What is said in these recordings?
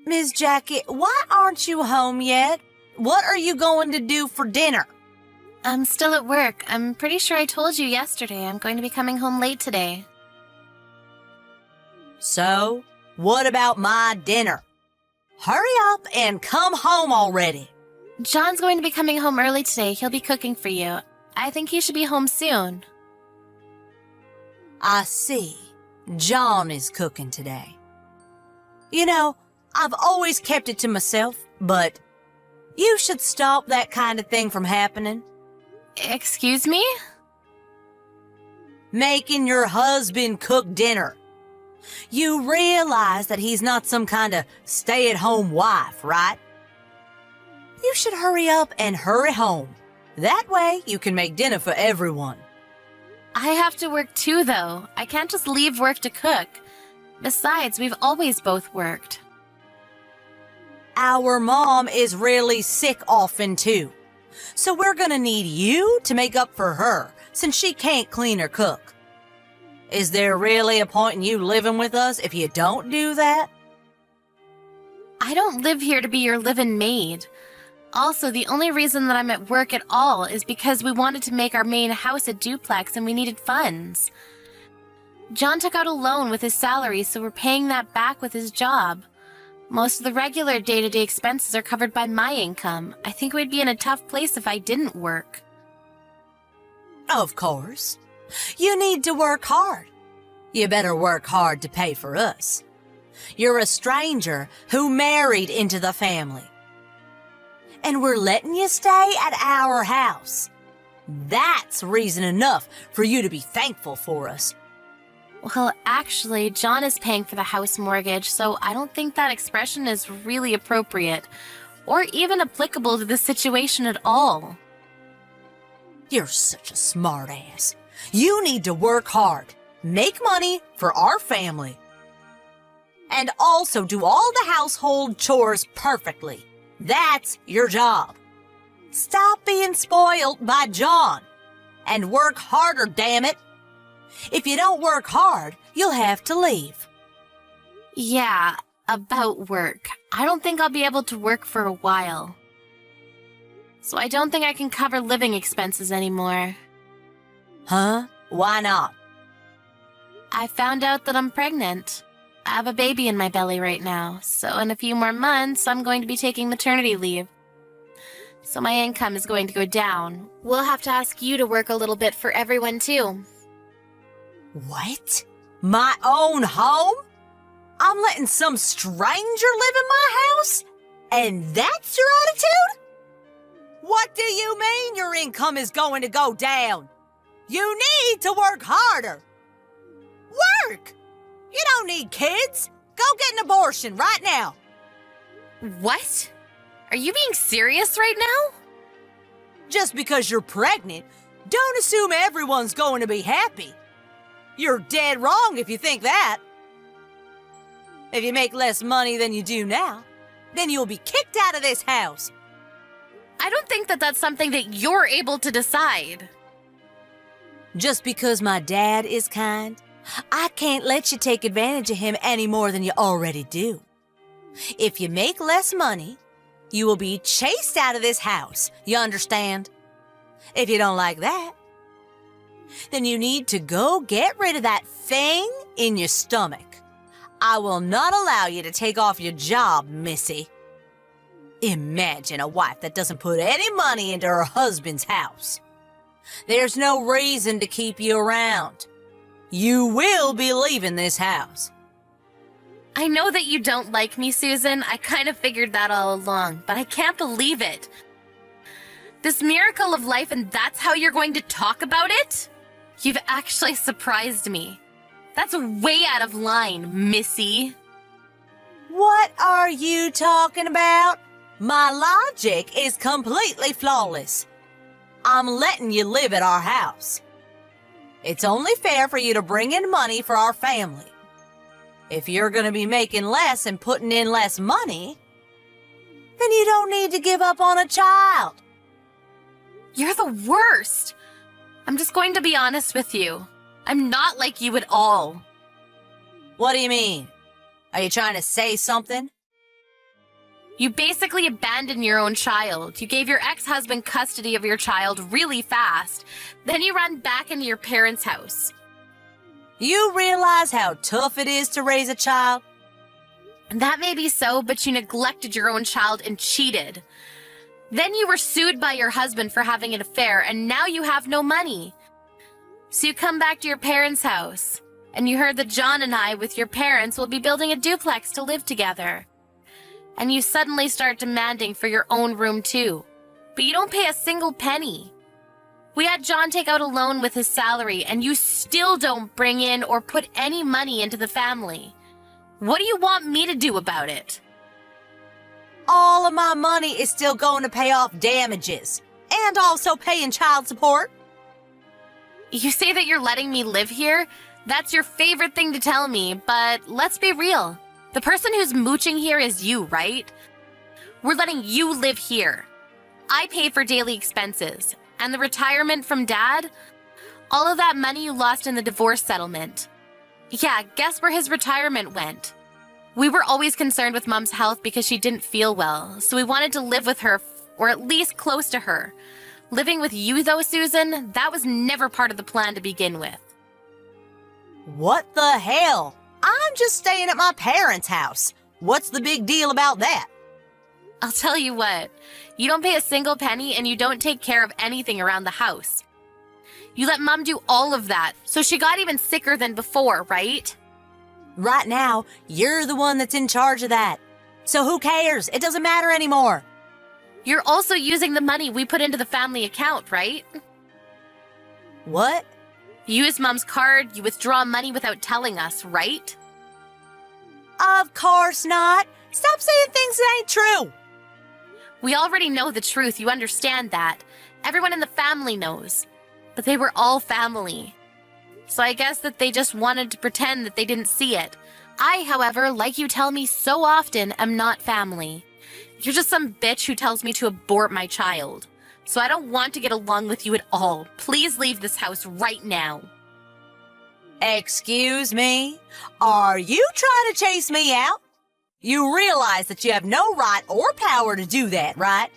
Miss Jackie, why aren't you home yet? What are you going to do for dinner? I'm still at work. I'm pretty sure I told you yesterday I'm going to be coming home late today. So, what about my dinner? Hurry up and come home already. John's going to be coming home early today. He'll be cooking for you. I think he should be home soon. I see. John is cooking today. You know, I've always kept it to myself, but you should stop that kind of thing from happening. Excuse me? Making your husband cook dinner. You realize that he's not some kind of stay-at-home wife, right? You should hurry up and hurry home. That way you can make dinner for everyone. I have to work too, though. I can't just leave work to cook. Besides, we've always both worked. Our mom is really sick often, too. So we're gonna need you to make up for her, since she can't clean or cook. Is there really a point in you living with us if you don't do that? I don't live here to be your live-in maid. Also, the only reason that I'm at work at all is because we wanted to make our main house a duplex and we needed funds. John took out a loan with his salary, so we're paying that back with his job. Most of the regular day-to-day expenses are covered by my income. I think we'd be in a tough place if I didn't work. Of course. You need to work hard. You better work hard to pay for us. You're a stranger who married into the family. And we're letting you stay at our house. That's reason enough for you to be thankful for us. Well, actually, John is paying for the house mortgage, so I don't think that expression is really appropriate, or even applicable to the situation at all. You're such a smart ass. You need to work hard, make money for our family, and also do all the household chores perfectly. That's your job. Stop being spoiled by John and work harder, damn it. If you don't work hard, you'll have to leave. Yeah, about work. I don't think I'll be able to work for a while. So I don't think I can cover living expenses anymore. Huh? Why not? I found out that I'm pregnant. I have a baby in my belly right now, so in a few more months, I'm going to be taking maternity leave. So my income is going to go down. We'll have to ask you to work a little bit for everyone, too. What? My own home? I'm letting some stranger live in my house? And that's your attitude? What do you mean your income is going to go down? You need to work harder. Work! You don't need kids. Go get an abortion right now. What? Are you being serious right now? Just because you're pregnant, don't assume everyone's going to be happy. You're dead wrong if you think that. If you make less money than you do now, then you'll be kicked out of this house. I don't think that that's something that you're able to decide. Just because my dad is kind, I can't let you take advantage of him any more than you already do. If you make less money, you will be chased out of this house, you understand? If you don't like that, then you need to go get rid of that thing in your stomach. I will not allow you to take off your job, Missy. Imagine a wife that doesn't put any money into her husband's house. There's no reason to keep you around. You will be leaving this house. I know that you don't like me, Susan. I kind of figured that all along, but I can't believe it. This miracle of life, and that's how you're going to talk about it? You've actually surprised me. That's way out of line, Missy. What are you talking about? My logic is completely flawless. I'm letting you live at our house. It's only fair for you to bring in money for our family. If you're going to be making less and putting in less money, then you don't need to give up on a child. You're the worst. I'm just going to be honest with you. I'm not like you at all. What do you mean? Are you trying to say something? You basically abandoned your own child. You gave your ex-husband custody of your child really fast. Then you run back into your parents' house. You realize how tough it is to raise a child? That may be so, but you neglected your own child and cheated. Then you were sued by your husband for having an affair, and now you have no money. So you come back to your parents' house, and you heard that John and I, with your parents, will be building a duplex to live together. And you suddenly start demanding for your own room too. But you don't pay a single penny. We had John take out a loan with his salary, and you still don't bring in or put any money into the family. What do you want me to do about it? All of my money is still going to pay off damages and also paying child support. You say that you're letting me live here? That's your favorite thing to tell me, but let's be real. The person who's mooching here is you, right? We're letting you live here. I pay for daily expenses. And the retirement from Dad? All of that money you lost in the divorce settlement. Yeah, guess where his retirement went? We were always concerned with Mom's health because she didn't feel well, so we wanted to live with her, or at least close to her. Living with you, though, Susan, that was never part of the plan to begin with. What the hell? I'm just staying at my parents' house. What's the big deal about that? I'll tell you what, you don't pay a single penny and you don't take care of anything around the house. You let Mom do all of that, so she got even sicker than before, right? Right now, you're the one that's in charge of that. So who cares? It doesn't matter anymore. You're also using the money we put into the family account, right? What? You use Mom's card, you withdraw money without telling us, right? Of course not. Stop saying things that ain't true. We already know the truth, you understand that. Everyone in the family knows. But they were all family. So I guess that they just wanted to pretend that they didn't see it. I, however, like you tell me so often, am not family. You're just some bitch who tells me to abort my child. So I don't want to get along with you at all. Please leave this house right now. Excuse me? Are you trying to chase me out? You realize that you have no right or power to do that, right?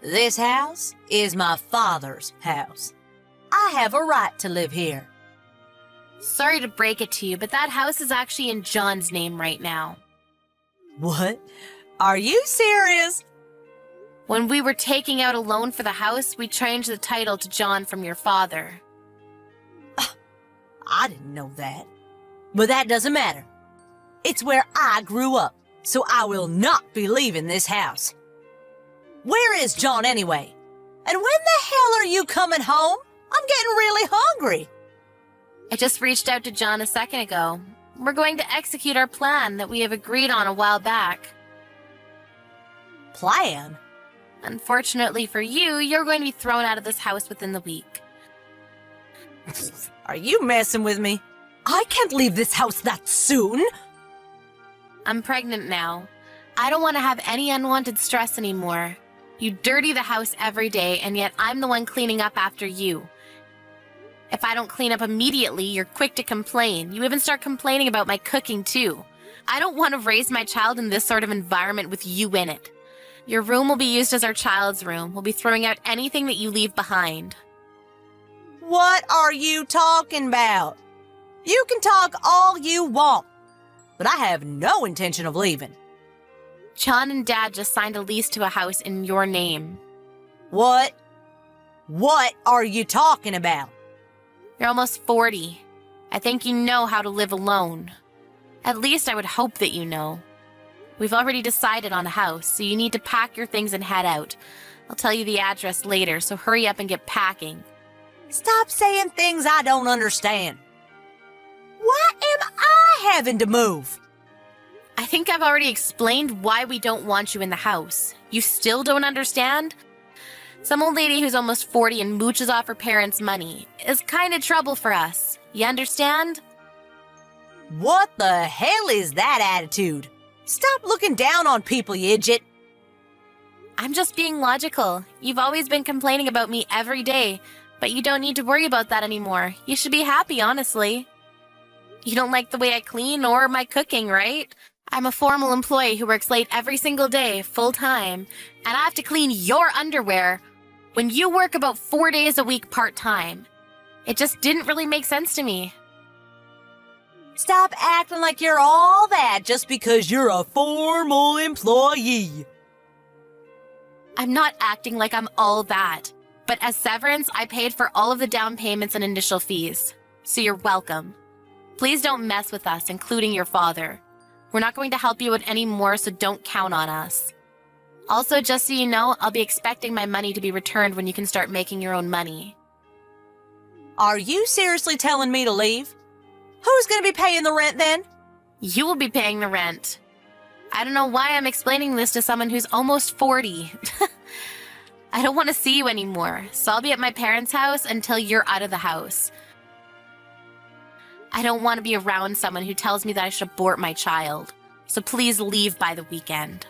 This house is my father's house. I have a right to live here. Sorry to break it to you, but that house is actually in John's name right now. What? Are you serious? When we were taking out a loan for the house, we changed the title to John from your father. I didn't know that. But that doesn't matter. It's where I grew up, so I will not be leaving this house. Where is John anyway? And when the hell are you coming home? I'm getting really hungry. I just reached out to John a second ago. We're going to execute our plan that we have agreed on a while back. Plan? Unfortunately for you, you're going to be thrown out of this house within the week. Are you messing with me? I can't leave this house that soon. I'm pregnant now. I don't want to have any unwanted stress anymore. You dirty the house every day, and yet I'm the one cleaning up after you. If I don't clean up immediately, you're quick to complain. You even start complaining about my cooking, too. I don't want to raise my child in this sort of environment with you in it. Your room will be used as our child's room. We'll be throwing out anything that you leave behind. What are you talking about? You can talk all you want, but I have no intention of leaving. John and Dad just signed a lease to a house in your name. What? What are you talking about? You're almost 40. I think you know how to live alone. At least I would hope that you know. We've already decided on a house, so you need to pack your things and head out. I'll tell you the address later, so hurry up and get packing. Stop saying things I don't understand. Why am I having to move? I think I've already explained why we don't want you in the house. You still don't understand? Some old lady who's almost 40 and mooches off her parents' money is kind of trouble for us. You understand? What the hell is that attitude? Stop looking down on people, you idiot. I'm just being logical. You've always been complaining about me every day, but you don't need to worry about that anymore. You should be happy, honestly. You don't like the way I clean or my cooking, right? I'm a formal employee who works late every single day, full-time, and I have to clean your underwear when you work about 4 days a week part-time. It just didn't really make sense to me. Stop acting like you're all that just because you're a formal employee. I'm not acting like I'm all that, but as severance, I paid for all of the down payments and initial fees, so you're welcome. Please don't mess with us, including your father. We're not going to help you out anymore, so don't count on us. Also, just so you know, I'll be expecting my money to be returned when you can start making your own money. Are you seriously telling me to leave? Who's going to be paying the rent then? You will be paying the rent. I don't know why I'm explaining this to someone who's almost 40. I don't want to see you anymore, so I'll be at my parents' house until you're out of the house. I don't want to be around someone who tells me that I should abort my child, so please leave by the weekend.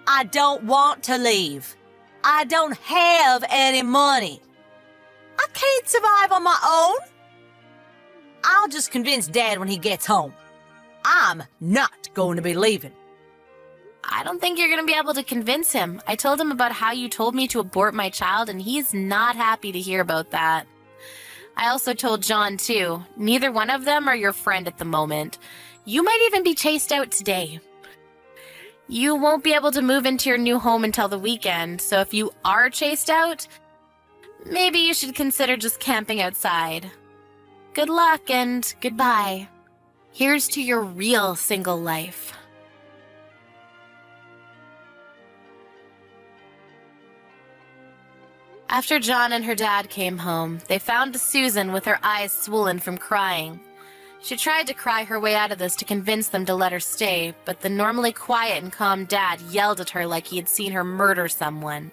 I don't want to leave. I don't have any money. I can't survive on my own. I'll just convince Dad when he gets home. I'm not going to be leaving. I don't think you're going to be able to convince him. I told him about how you told me to abort my child, and he's not happy to hear about that. I also told John, too. Neither one of them are your friend at the moment. You might even be chased out today. You won't be able to move into your new home until the weekend, so if you are chased out, maybe you should consider just camping outside. Good luck and goodbye. Here's to your real single life. After John and her dad came home, they found Susan with her eyes swollen from crying. She tried to cry her way out of this to convince them to let her stay, but the normally quiet and calm dad yelled at her like he had seen her murder someone.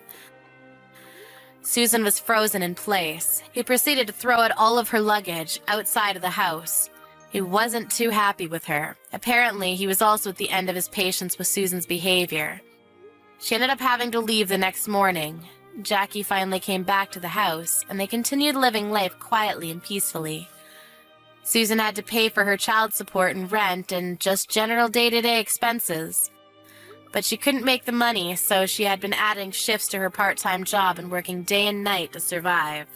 Susan was frozen in place. He proceeded to throw out all of her luggage outside of the house. He wasn't too happy with her. Apparently, he was also at the end of his patience with Susan's behavior. She ended up having to leave the next morning. Jackie finally came back to the house, and they continued living life quietly and peacefully. Susan had to pay for her child support and rent and just general day-to-day expenses. But she couldn't make the money, so she had been adding shifts to her part-time job and working day and night to survive.